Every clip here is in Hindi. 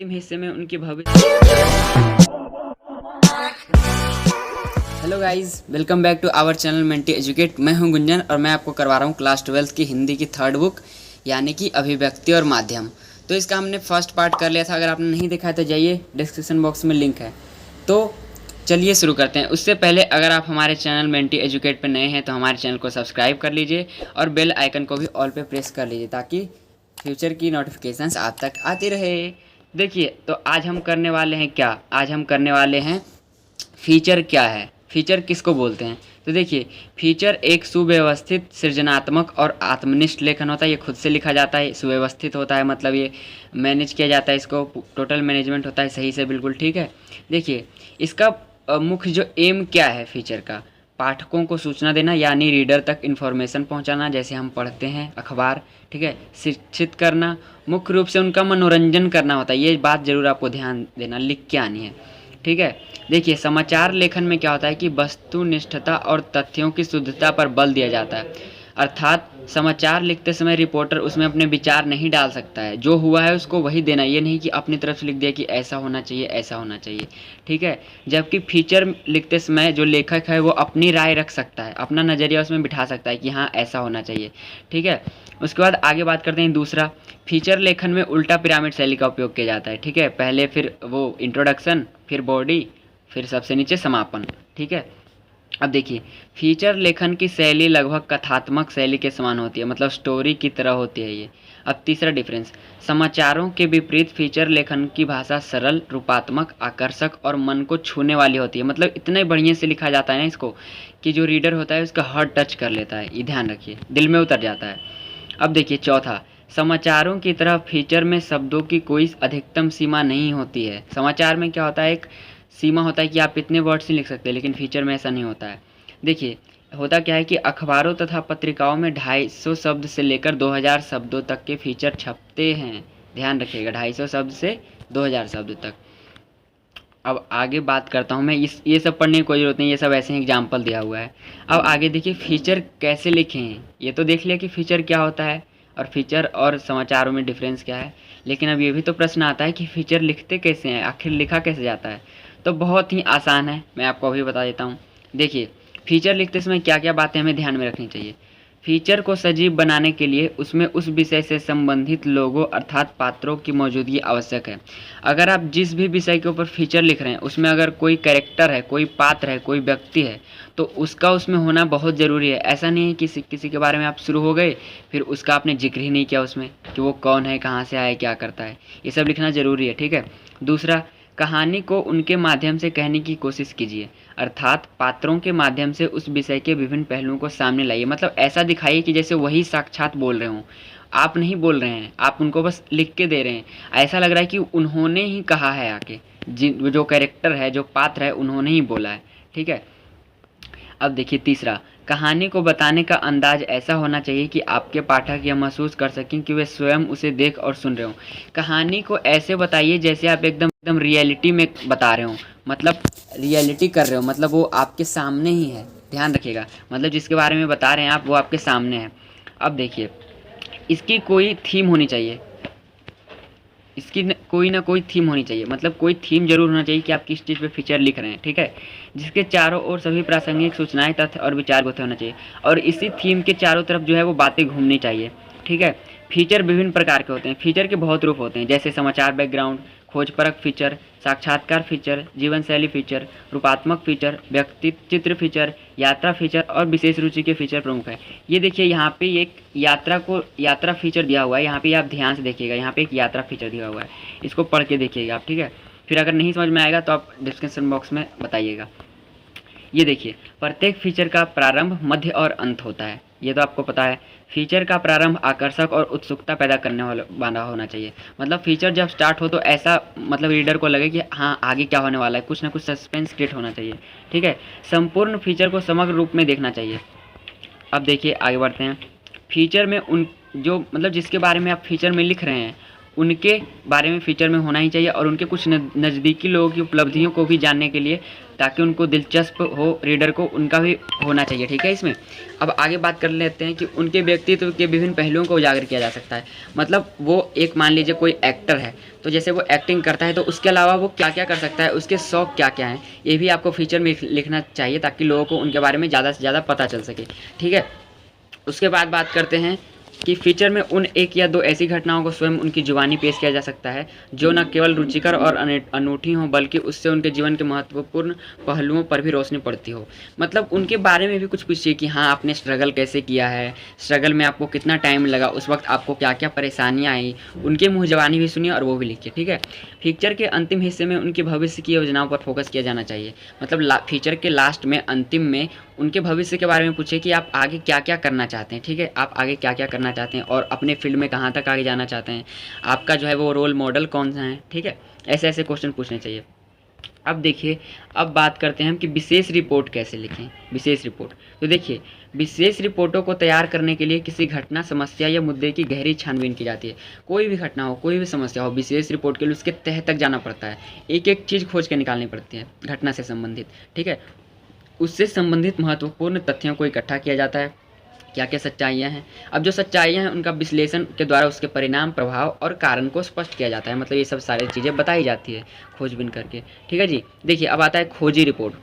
अंतिम हिस्से में उनके भविष्य। Hello guys, welcome back to our channel Menti Educate. मैं हूं गुंजन और मैं आपको करवा रहा हूं क्लास 12 की हिंदी की थर्ड बुक यानी कि अभिव्यक्ति और माध्यम। तो इसका हमने फर्स्ट पार्ट कर लिया था। अगर आपने नहीं देखा है तो जाइए, डिस्क्रिप्शन बॉक्स में लिंक है। तो चलिए शुरू करते हैं। उससे पहले अगर आप हमारे चैनल मेंटी एजुकेट पर नए हैं तो हमारे चैनल को सब्सक्राइब कर लीजिए और बेल आइकन को भी ऑल पे प्रेस कर लीजिए ताकि फ्यूचर की नोटिफिकेशंस आप तक आती रहे। देखिए, तो आज हम करने वाले हैं क्या? आज हम करने वाले हैं फीचर क्या है, फीचर किसको बोलते हैं। तो देखिए, फीचर एक सुव्यवस्थित, सृजनात्मक और आत्मनिष्ठ लेखन होता है। ये खुद से लिखा जाता है, सुव्यवस्थित होता है, मतलब ये मैनेज किया जाता है, इसको टोटल मैनेजमेंट होता है सही से, बिल्कुल ठीक है। देखिए, इसका मुख्य जो एम क्या है फीचर का, पाठकों को सूचना देना यानी रीडर तक इन्फॉर्मेशन पहुंचाना, जैसे हम पढ़ते हैं अखबार, ठीक है। शिक्षित करना, मुख्य रूप से उनका मनोरंजन करना होता है। ये बात ज़रूर आपको ध्यान देना, लिख के आनी है, ठीक है। देखिए, समाचार लेखन में क्या होता है कि वस्तुनिष्ठता और तथ्यों की शुद्धता पर बल दिया जाता है। अर्थात समाचार लिखते समय रिपोर्टर उसमें अपने विचार नहीं डाल सकता है, जो हुआ है उसको वही देना। ये नहीं कि अपनी तरफ से लिख दिया कि ऐसा होना चाहिए, ऐसा होना चाहिए, ठीक है। जबकि फीचर लिखते समय जो लेखक है वो अपनी राय रख सकता है, अपना नज़रिया उसमें बिठा सकता है कि हाँ ऐसा होना चाहिए, ठीक है। उसके बाद आगे बात करते हैं दूसरा। फीचर लेखन में उल्टा पिरामिड शैली का उपयोग किया जाता है, ठीक है। पहले फिर वो इंट्रोडक्शन, फिर बॉडी, फिर सबसे नीचे समापन, ठीक है। अब देखिए, फीचर लेखन की शैली लगभग कथात्मक शैली के समान होती है, मतलब स्टोरी की तरह होती है ये। अब तीसरा डिफरेंस, समाचारों के विपरीत फीचर लेखन की भाषा सरल, रूपात्मक, आकर्षक और मन को छूने वाली होती है। मतलब इतने बढ़िया से लिखा जाता है ना इसको कि जो रीडर होता है उसका हार्ट टच कर लेता है, ये ध्यान रखिए, दिल में उतर जाता है। अब देखिए चौथा, समाचारों की तरह फीचर में शब्दों की कोई अधिकतम सीमा नहीं होती है। समाचार में क्या होता है, एक सीमा होता है कि आप इतने वर्ड्स नहीं लिख सकते, लेकिन फीचर में ऐसा नहीं होता है। देखिए, होता क्या है कि अखबारों तथा पत्रिकाओं में 250 शब्द से लेकर 2000 शब्दों तक के फीचर छपते हैं। ध्यान रखिएगा, 250 शब्द से 2000 शब्द तक। अब आगे बात करता हूँ मैं, ये सब पढ़ने की कोई ज़रूरत नहीं, ये सब ऐसे ही एग्जाम्पल दिया हुआ है। अब आगे देखिए, फीचर कैसे लिखें हैं। ये तो देख लिया कि फीचर क्या होता है और फीचर और समाचारों में डिफरेंस क्या है, लेकिन अब ये भी तो प्रश्न आता है कि फीचर लिखते कैसे हैं, आखिर लिखा कैसे जाता है। तो बहुत ही आसान है, मैं आपको अभी बता देता हूँ। देखिए, फीचर लिखते समय क्या क्या बातें हमें ध्यान में रखनी चाहिए। फीचर को सजीव बनाने के लिए उसमें उस विषय से संबंधित लोगों अर्थात पात्रों की मौजूदगी आवश्यक है। अगर आप जिस भी विषय के ऊपर फीचर लिख रहे हैं उसमें अगर कोई कैरेक्टर है, कोई पात्र है, कोई व्यक्ति है, तो उसका उसमें होना बहुत ज़रूरी है। ऐसा नहीं है कि किसी के बारे में आप शुरू हो गए फिर उसका आपने जिक्र ही नहीं किया उसमें कि वो कौन है, कहाँ से आया है, क्या करता है। ये सब लिखना ज़रूरी है, ठीक है। दूसरा, कहानी को उनके माध्यम से कहने की कोशिश कीजिए, अर्थात पात्रों के माध्यम से उस विषय के विभिन्न पहलुओं को सामने लाइए। मतलब ऐसा दिखाइए कि जैसे वही साक्षात बोल रहे हों, आप नहीं बोल रहे हैं, आप उनको बस लिख के दे रहे हैं। ऐसा लग रहा है कि उन्होंने ही कहा है आके, जिन जो कैरेक्टर है, जो पात्र है, उन्होंने ही बोला है, ठीक है। अब देखिए तीसरा, कहानी को बताने का अंदाज ऐसा होना चाहिए कि आपके पाठक यह महसूस कर सकें कि वे स्वयं उसे देख और सुन रहे हों। कहानी को ऐसे बताइए जैसे आप एकदम एकदम रियलिटी में बता रहे हो, मतलब रियलिटी कर रहे हो, मतलब वो आपके सामने ही है। ध्यान रखिएगा, मतलब जिसके बारे में बता रहे हैं आप वो आपके सामने है। अब देखिए, इसकी कोई थीम होनी चाहिए, कोई ना कोई थीम होनी चाहिए, मतलब कोई थीम जरूर होना चाहिए कि आप किस चीज़ पे फीचर लिख रहे हैं, ठीक है। जिसके चारों ओर सभी प्रासंगिक सूचनाएं, तथ्य और विचार होते होना चाहिए, और इसी थीम के चारों तरफ जो है वो बातें घूमनी चाहिए, ठीक है। फीचर विभिन्न प्रकार के होते हैं, फीचर के बहुत रूप होते हैं, जैसे समाचार बैकग्राउंड, खोजपरक फीचर, साक्षात्कार फीचर, जीवन शैली फीचर, रूपात्मक फीचर, व्यक्ति चित्र फीचर, यात्रा फीचर और विशेष रुचि के फीचर प्रमुख है। ये देखिए, यहाँ पे एक यात्रा फीचर दिया हुआ है, यहाँ पे आप ध्यान से देखिएगा, यहाँ पे एक यात्रा फीचर दिया हुआ है, इसको पढ़ के देखिएगा आप, ठीक है। फिर अगर नहीं समझ में आएगा तो आप डिस्क्रिप्शन बॉक्स में बताइएगा। ये देखिए, प्रत्येक फीचर का प्रारंभ, मध्य और अंत होता है, ये तो आपको पता है। फीचर का प्रारंभ आकर्षक और उत्सुकता पैदा करने वाला होना चाहिए। मतलब फीचर जब स्टार्ट हो तो ऐसा, मतलब रीडर को लगे कि हाँ आगे क्या होने वाला है, कुछ ना कुछ सस्पेंस क्रिएट होना चाहिए, ठीक है। संपूर्ण फीचर को समग्र रूप में देखना चाहिए। अब देखिए आगे बढ़ते हैं। फीचर में उन जो, मतलब जिसके बारे में आप फीचर में लिख रहे हैं उनके बारे में फीचर में होना ही चाहिए और उनके कुछ नज़दीकी लोगों की उपलब्धियों को भी जानने के लिए, ताकि उनको दिलचस्प हो रीडर को, उनका भी होना चाहिए। ठीक है, इसमें अब आगे बात कर लेते हैं कि उनके व्यक्तित्व के विभिन्न पहलुओं को उजागर किया जा सकता है। मतलब वो एक मान लीजिए कोई एक्टर है, तो जैसे वो एक्टिंग करता है तो उसके अलावा वो क्या क्या कर सकता है, उसके शौक क्या क्या हैं, ये भी आपको फीचर में लिखना चाहिए ताकि लोगों को उनके बारे में ज़्यादा से ज़्यादा पता चल सके। ठीक है, उसके बाद बात करते हैं कि फीचर में उन एक या दो ऐसी घटनाओं को स्वयं उनकी जुबानी पेश किया जा सकता है जो न केवल रुचिकर और अनूठी हों, बल्कि उससे उनके जीवन के महत्वपूर्ण पहलुओं पर भी रोशनी पड़ती हो। मतलब उनके बारे में भी कुछ पूछिए कि हाँ, आपने स्ट्रगल कैसे किया है, स्ट्रगल में आपको कितना टाइम लगा, उस वक्त आपको क्या क्या परेशानियाँ आई, उनके मुँह ज़बानी भी सुनिए और वो भी लिखिए। ठीक है, फीचर के अंतिम हिस्से में उनके भविष्य की योजनाओं पर फोकस किया जाना चाहिए। मतलब फीचर के लास्ट में, अंतिम में उनके भविष्य के बारे में पूछिए कि आप आगे क्या क्या करना चाहते हैं। ठीक है, आप आगे क्या क्या करना चाहते हैं और अपने फील्ड में कहाँ तक आगे जाना चाहते हैं, आपका जो है वो रोल मॉडल कौन सा है। ठीक है, ऐसे ऐसे क्वेश्चन पूछने चाहिए। अब देखिए, अब बात करते हैं हम कि विशेष रिपोर्ट कैसे लिखें। विशेष रिपोर्ट, तो देखिए, विशेष रिपोर्टों को तैयार करने के लिए किसी घटना, समस्या या मुद्दे की गहरी छानबीन की जाती है। कोई भी घटना हो, कोई भी समस्या हो, विशेष रिपोर्ट के लिए उसके तह तक जाना पड़ता है, एक एक चीज़ खोज के निकालनी पड़ती है घटना से संबंधित। ठीक है, उससे संबंधित महत्वपूर्ण तथ्यों को इकट्ठा किया जाता है, क्या क्या सच्चाइयाँ हैं। अब जो सच्चाइयाँ हैं उनका विश्लेषण के द्वारा उसके परिणाम, प्रभाव और कारण को स्पष्ट किया जाता है। मतलब ये सब सारी चीज़ें बताई जाती है खोजबीन करके। ठीक है जी, देखिए अब आता है खोजी रिपोर्ट।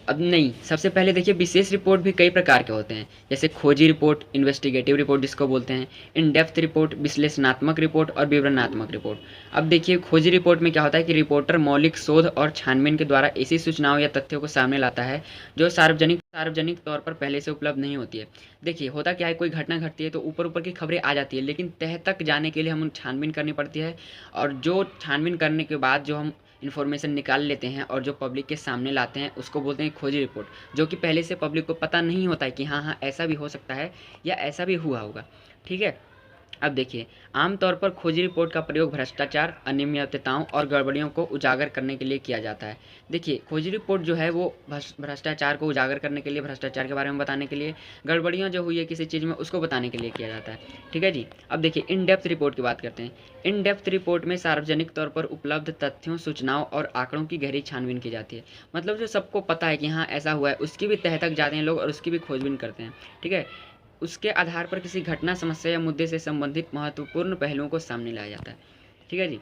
अब नहीं, सबसे पहले देखिए, विशेष रिपोर्ट भी कई प्रकार के होते हैं, जैसे खोजी रिपोर्ट, इन्वेस्टिगेटिव रिपोर्ट जिसको बोलते हैं, इन डेप्थ रिपोर्ट, विश्लेषणात्मक रिपोर्ट और विवरणात्मक रिपोर्ट। अब देखिए, खोजी रिपोर्ट में क्या होता है कि रिपोर्टर मौलिक शोध और छानबीन के द्वारा ऐसी सूचनाओं या तथ्यों को सामने लाता है जो सार्वजनिक तौर पर पहले से उपलब्ध नहीं होती है। देखिए, होता क्या है, कोई घटना घटती है तो ऊपर ऊपर की खबरें आ जाती है, लेकिन तह तक जाने के लिए हम छानबीन करनी पड़ती है, और जो छानबीन करने के बाद जो हम इन्फॉर्मेशन निकाल लेते हैं और जो पब्लिक के सामने लाते हैं उसको बोलते हैं खोजी रिपोर्ट, जो कि पहले से पब्लिक को पता नहीं होता है कि हाँ हाँ ऐसा भी हो सकता है या ऐसा भी हुआ होगा। ठीक है, अब देखिए, आमतौर पर खोजी रिपोर्ट का प्रयोग भ्रष्टाचार, अनियमितताओं और गड़बड़ियों को उजागर करने के लिए किया जाता है। देखिए, खोजी रिपोर्ट जो है वो भ्रष्टाचार को उजागर करने के लिए, भ्रष्टाचार के बारे में बताने के लिए, गड़बड़ियाँ जो हुई है किसी चीज़ में उसको बताने के लिए किया जाता है। ठीक है जी, अब देखिए, इन डेप्थ रिपोर्ट की बात करते हैं। इन डेप्थ रिपोर्ट में सार्वजनिक तौर पर उपलब्ध तथ्यों, सूचनाओं और आंकड़ों की गहरी छानबीन की जाती है। मतलब जो सबको पता है कि हाँ ऐसा हुआ है, उसकी भी तह तक जाते हैं लोग और उसकी भी खोजबीन करते हैं। ठीक है, उसके आधार पर किसी घटना, समस्या या मुद्दे से संबंधित महत्वपूर्ण पहलुओं को सामने लाया जाता है। ठीक है जी,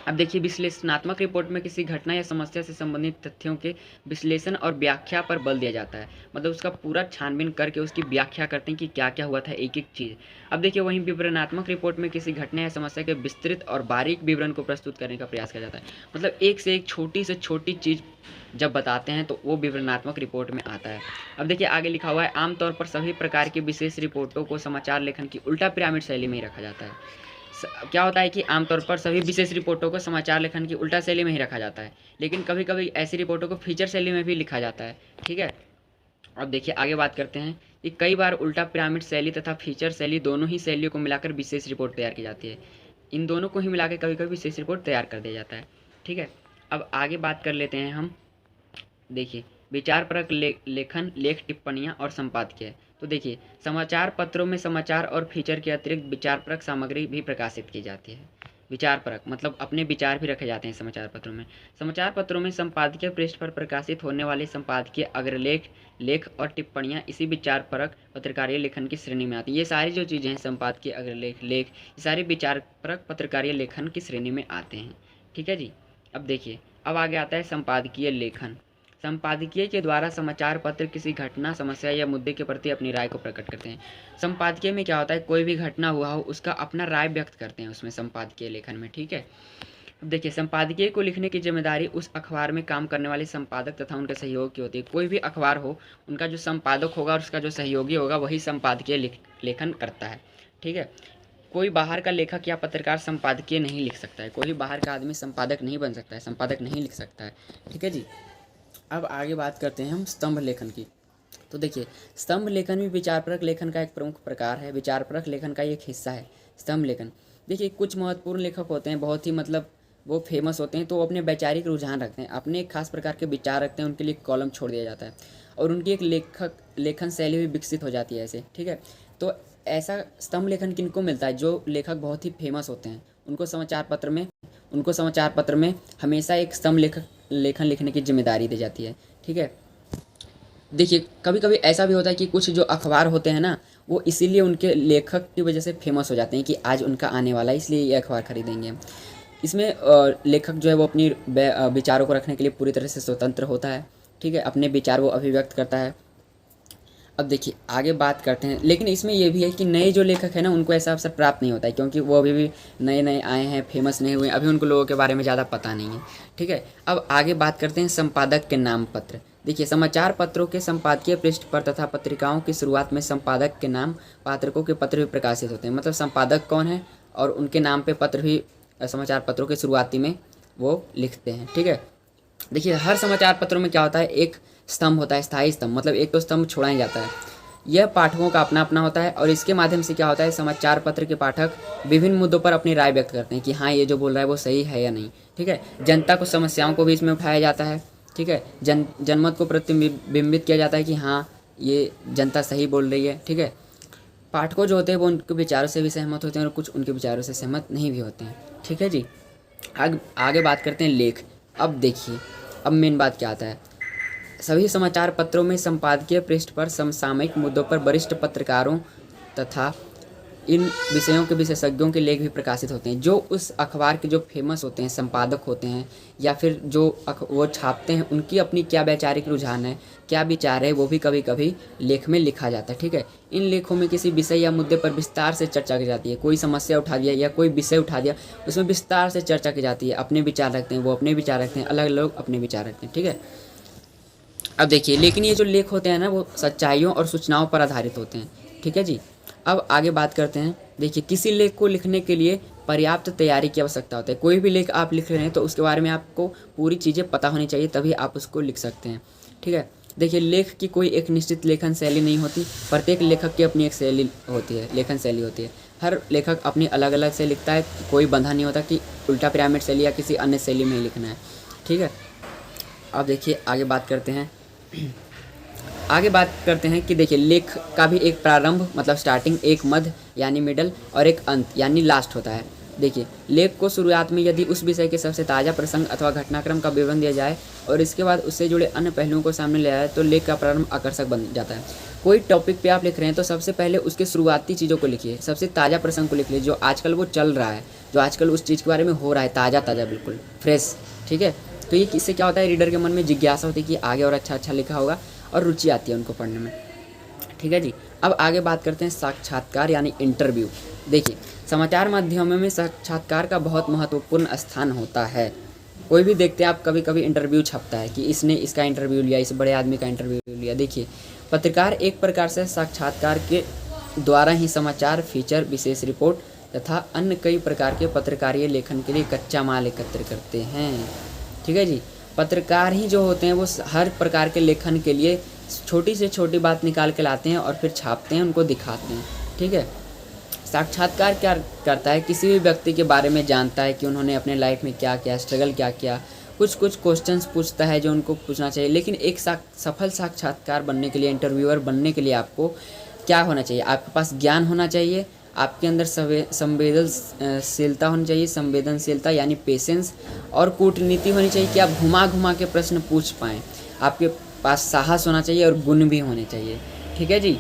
अब देखिए, विश्लेषणात्मक रिपोर्ट में किसी घटना या समस्या से संबंधित तथ्यों के विश्लेषण और व्याख्या पर बल दिया जाता है। मतलब उसका पूरा छानबीन करके उसकी व्याख्या करते हैं कि क्या क्या हुआ था, एक एक चीज़। अब देखिए, वहीं विवरणात्मक रिपोर्ट में किसी घटना या समस्या के विस्तृत और बारीक विवरण को प्रस्तुत करने का प्रयास किया जाता है। मतलब एक से एक छोटी से छोटी चीज़ जब बताते हैं तो वो विवरणात्मक रिपोर्ट में आता है। अब देखिए, आगे लिखा हुआ है, आमतौर पर सभी प्रकार की विशेष रिपोर्टों को समाचार लेखन की उल्टा पिरामिड शैली में ही रखा जाता है। क्या होता है कि आमतौर पर सभी विशेष रिपोर्टों को समाचार लेखन की उल्टा शैली में ही रखा जाता है, लेकिन कभी कभी ऐसी रिपोर्टों को फीचर शैली में भी लिखा जाता है। ठीक है, अब देखिए, आगे बात करते हैं कि कई बार उल्टा पिरामिड शैली तथा फीचर शैली, दोनों ही शैलियों को मिलाकर विशेष रिपोर्ट तैयार की जाती है। इन दोनों को ही मिलाकर कभी कभी विशेष रिपोर्ट तैयार कर दिया जाता है। ठीक है, अब आगे बात कर लेते हैं हम। देखिए, विचारपरक लेखन, लेख, टिप्पणियाँ और संपादकीय। तो देखिए, समाचार पत्रों में समाचार और फीचर के अतिरिक्त विचारपरक सामग्री भी प्रकाशित की जाती है। विचारपरक मतलब अपने विचार भी रखे जाते हैं समाचार पत्रों में। समाचार पत्रों में संपादकीय पृष्ठ पर प्रकाशित होने वाले संपादकीय अग्रलेख, लेख और टिप्पणियाँ इसी विचारपरक पत्रकारीय लेखन की श्रेणी में आती हैं। ये सारी जो चीज़ें हैं, संपादकीय, अग्रलेख, लेख, ये सारे विचारपरक पत्रकारीय लेखन की श्रेणी में आते हैं। ठीक है जी, अब देखिए, अब आगे आता है संपादकीय लेखन। संपादकीय के द्वारा समाचार पत्र किसी घटना, समस्या या मुद्दे के प्रति अपनी राय को प्रकट करते हैं। संपादकीय में क्या होता है, कोई भी घटना हुआ हो उसका अपना राय व्यक्त करते हैं उसमें, संपादकीय लेखन में। ठीक है, अब देखिए, संपादकीय को लिखने की जिम्मेदारी उस अखबार में काम करने वाले संपादक तथा उनके सहयोग की होती है। कोई भी अखबार हो, उनका जो संपादक होगा और उसका जो सहयोगी होगा वही संपादकीय लेखन करता है। ठीक है, कोई बाहर का लेखक या पत्रकार संपादकीय नहीं लिख सकता है, कोई बाहर का आदमी संपादक नहीं बन सकता है, संपादक नहीं लिख सकता है। ठीक है जी, अब आगे बात करते हैं हम स्तंभ लेखन की। तो देखिए, स्तंभ लेखन भी विचारपरक लेखन का एक प्रमुख प्रकार है, विचारपरक लेखन का एक हिस्सा है स्तंभ लेखन। देखिए, कुछ महत्वपूर्ण लेखक होते हैं, बहुत ही मतलब वो फेमस होते हैं, तो वो अपने वैचारिक रुझान रखते हैं, अपने एक खास प्रकार के विचार रखते हैं, उनके लिए कॉलम छोड़ दिया जाता है और उनकी एक लेखन शैली भी विकसित हो जाती है ऐसे। ठीक है, तो ऐसा स्तंभ लेखन किनको मिलता है, जो लेखक बहुत ही फेमस होते हैं उनको समाचार पत्र में हमेशा एक लेखन लिखने की जिम्मेदारी दी जाती है। ठीक है, देखिए कभी कभी ऐसा भी होता है कि कुछ जो अखबार होते हैं ना, वो इसीलिए उनके लेखक की वजह से फेमस हो जाते हैं कि आज उनका आने वाला है, इसलिए ये अखबार खरीदेंगे हम। इसमें लेखक जो है वो अपनी विचारों को रखने के लिए पूरी तरह से स्वतंत्र होता है। ठीक है, अपने विचार वो अभिव्यक्त करता है। अब देखिए आगे बात करते हैं, लेकिन इसमें ये भी है कि नए जो लेखक हैं ना, उनको ऐसा अवसर प्राप्त नहीं होता है, क्योंकि वो अभी भी नए नए आए हैं, फेमस नहीं हुए, अभी उनको लोगों के बारे में ज़्यादा पता नहीं है। ठीक है, अब आगे बात करते हैं संपादक के नाम पत्र। देखिए समाचार पत्रों के संपादकीय पृष्ठ पर तथा पत्रिकाओं की शुरुआत में संपादक के नाम पात्रकों के पत्र भी प्रकाशित होते हैं। मतलब संपादक कौन है और उनके नाम पे पत्र भी समाचार पत्रों के शुरुआती में वो लिखते हैं। ठीक है, देखिए हर समाचार पत्रों में क्या होता है, एक स्तंभ होता है, स्थायी स्तंभ, मतलब एक तो स्तंभ छोड़ा ही जाता है। यह पाठकों का अपना अपना होता है और इसके माध्यम से क्या होता है, समाचार पत्र के पाठक विभिन्न मुद्दों पर अपनी राय व्यक्त करते हैं कि हाँ ये जो बोल रहा है वो सही है या नहीं। ठीक है, जनता को समस्याओं को भी इसमें उठाया जाता है। ठीक है, जनमत को प्रतिबिंबित किया जाता है कि हाँ ये जनता सही बोल रही है। ठीक है, पाठकों जो होते हैं वो उनके विचारों से भी सहमत होते हैं और कुछ उनके विचारों से सहमत नहीं भी होते हैं। ठीक है जी, आगे बात करते हैं लेख। अब देखिए अब मेन बात क्या आता है, सभी समाचार पत्रों में संपादकीय पृष्ठ पर समसामयिक मुद्दों पर वरिष्ठ पत्रकारों तथा इन विषयों के विशेषज्ञों के लेख भी प्रकाशित होते हैं। जो उस अखबार के जो फेमस होते हैं, संपादक होते हैं या फिर जो वो छापते हैं, उनकी अपनी क्या वैचारिक रुझान है, क्या विचार है, वो भी कभी कभी लेख में लिखा जाता है। ठीक है, इन लेखों में किसी विषय या मुद्दे पर विस्तार से चर्चा की जाती है। कोई समस्या उठा दिया या कोई विषय उठा दिया, उसमें विस्तार से चर्चा की जाती है। अपने विचार रखते हैं, वो अपने विचार रखते हैं, अलग लोग अपने विचार रखते हैं। ठीक है, अब देखिए लेकिन ये जो लेख होते हैं ना, वो सच्चाइयों और सूचनाओं पर आधारित होते हैं। ठीक है जी, अब आगे बात करते हैं। देखिए किसी लेख को लिखने के लिए पर्याप्त तैयारी की आवश्यकता होती है। कोई भी लेख आप लिख रहे हैं तो उसके बारे में आपको पूरी चीज़ें पता होनी चाहिए, तभी आप उसको लिख सकते हैं। ठीक है, देखिए लेख की कोई एक निश्चित लेखन शैली नहीं होती, प्रत्येक लेखक की अपनी एक शैली होती है, लेखन शैली होती है। हर लेखक अपनी अलग अलग से लिखता है, कोई बंधा नहीं होता कि उल्टा पिरामिड शैली या किसी अन्य शैली में ही लिखना है। ठीक है, अब देखिए आगे बात करते हैं कि देखिए लेख का भी एक प्रारंभ मतलब स्टार्टिंग, एक मध्य यानी मिडल और एक अंत यानी लास्ट होता है। देखिए लेख को शुरुआत में यदि उस विषय के सबसे ताज़ा प्रसंग अथवा घटनाक्रम का विवरण दिया जाए और इसके बाद उससे जुड़े अन्य पहलुओं को सामने ले आए तो लेख का प्रारंभ आकर्षक बन जाता है। कोई टॉपिक पे आप लिख रहे हैं तो सबसे पहले उसके शुरुआती चीज़ों को लिखिए, सबसे ताज़ा प्रसंग को लिख लीजिए, जो आजकल वो चल रहा है, जो आजकल उस चीज़ के बारे में हो रहा है, ताज़ा ताज़ा बिल्कुल फ्रेश। ठीक है, तो ये इससे क्या होता है, रीडर के मन में जिज्ञासा होती है कि आगे और अच्छा लिखा होगा और रुचि आती है उनको पढ़ने में। ठीक है जी, अब आगे बात करते हैं साक्षात्कार यानी इंटरव्यू। देखिए समाचार माध्यमों में साक्षात्कार का बहुत महत्वपूर्ण स्थान होता है। कोई भी देखते हैं आप, कभी कभी इंटरव्यू छपता है कि इसने इसका इंटरव्यू लिया, इस बड़े आदमी का इंटरव्यू लिया। देखिए पत्रकार एक प्रकार से साक्षात्कार के द्वारा ही समाचार, फीचर, विशेष रिपोर्ट तथा अन्य कई प्रकार के पत्रकारीय लेखन के लिए कच्चा माल एकत्र करते हैं। ठीक है जी, पत्रकार ही जो होते हैं वो हर प्रकार के लेखन के लिए छोटी से छोटी बात निकाल के लाते हैं और फिर छापते हैं, उनको दिखाते हैं। ठीक है, साक्षात्कार क्या करता है, किसी भी व्यक्ति के बारे में जानता है कि उन्होंने अपने लाइफ में क्या किया, स्ट्रगल क्या किया, कुछ क्वेश्चंस पूछता है जो उनको पूछना चाहिए। लेकिन एक सफल साक्षात्कार बनने के लिए, इंटरव्यूअर बनने के लिए आपको क्या होना चाहिए, आपके पास ज्ञान होना चाहिए, आपके अंदर संवेदनशीलता होनी चाहिए, संवेदनशीलता यानी पेशेंस, और कूटनीति होनी चाहिए कि आप घुमा घुमा के प्रश्न पूछ पाएँ। आपके पास साहस होना चाहिए और गुण भी होने चाहिए। ठीक है जी,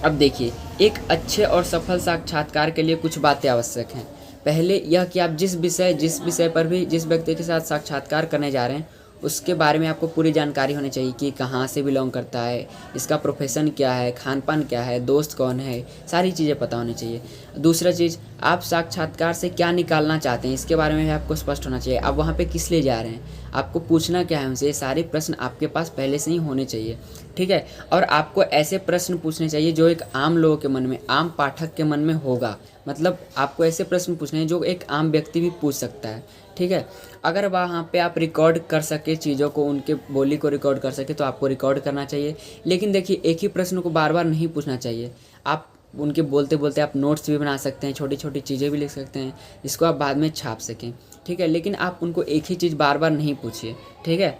अब देखिए एक अच्छे और सफल साक्षात्कार के लिए कुछ बातें आवश्यक हैं। पहले यह कि आप जिस विषय पर भी जिस व्यक्ति के साथ साक्षात्कार करने जा रहे हैं उसके बारे में आपको पूरी जानकारी होनी चाहिए कि कहाँ से बिलोंग करता है, इसका प्रोफेशन क्या है, खान पान क्या है, दोस्त कौन है, सारी चीज़ें पता होनी चाहिए। दूसरा चीज़, आप साक्षात्कार से क्या निकालना चाहते हैं इसके बारे में भी आपको स्पष्ट होना चाहिए। आप वहाँ पे किस लिए जा रहे हैं, आपको पूछना क्या है उनसे, ये सारे प्रश्न आपके पास पहले से ही होने चाहिए। ठीक है, और आपको ऐसे प्रश्न पूछने चाहिए जो एक आम लोगों के मन में, आम पाठक के मन में होगा। मतलब आपको ऐसे प्रश्न पूछने हैं जो एक आम व्यक्ति भी पूछ सकता है। ठीक है, अगर वहाँ पे आप रिकॉर्ड कर सके चीज़ों को, उनके बोली को रिकॉर्ड कर सके तो आपको रिकॉर्ड करना चाहिए। लेकिन देखिए एक ही प्रश्न को बार बार नहीं पूछना चाहिए। आप उनके बोलते बोलते आप नोट्स भी बना सकते हैं, छोटी छोटी चीज़ें भी लिख सकते हैं जिसको आप बाद में छाप सकें। ठीक है, लेकिन आप उनको एक ही चीज़ बार बार नहीं पूछिए। ठीक है,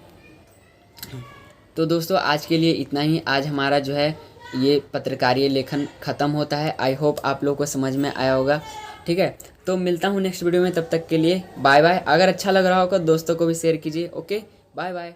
तो दोस्तों आज के लिए इतना ही। आज हमारा जो है ये पत्रकारीय लेखन ख़त्म होता है। आई होप आप लोगों को समझ में आया होगा। ठीक है, तो मिलता हूँ नेक्स्ट वीडियो में, तब तक के लिए बाय बाय। अगर अच्छा लग रहा होगा दोस्तों को भी शेयर कीजिए। Okay, bye bye.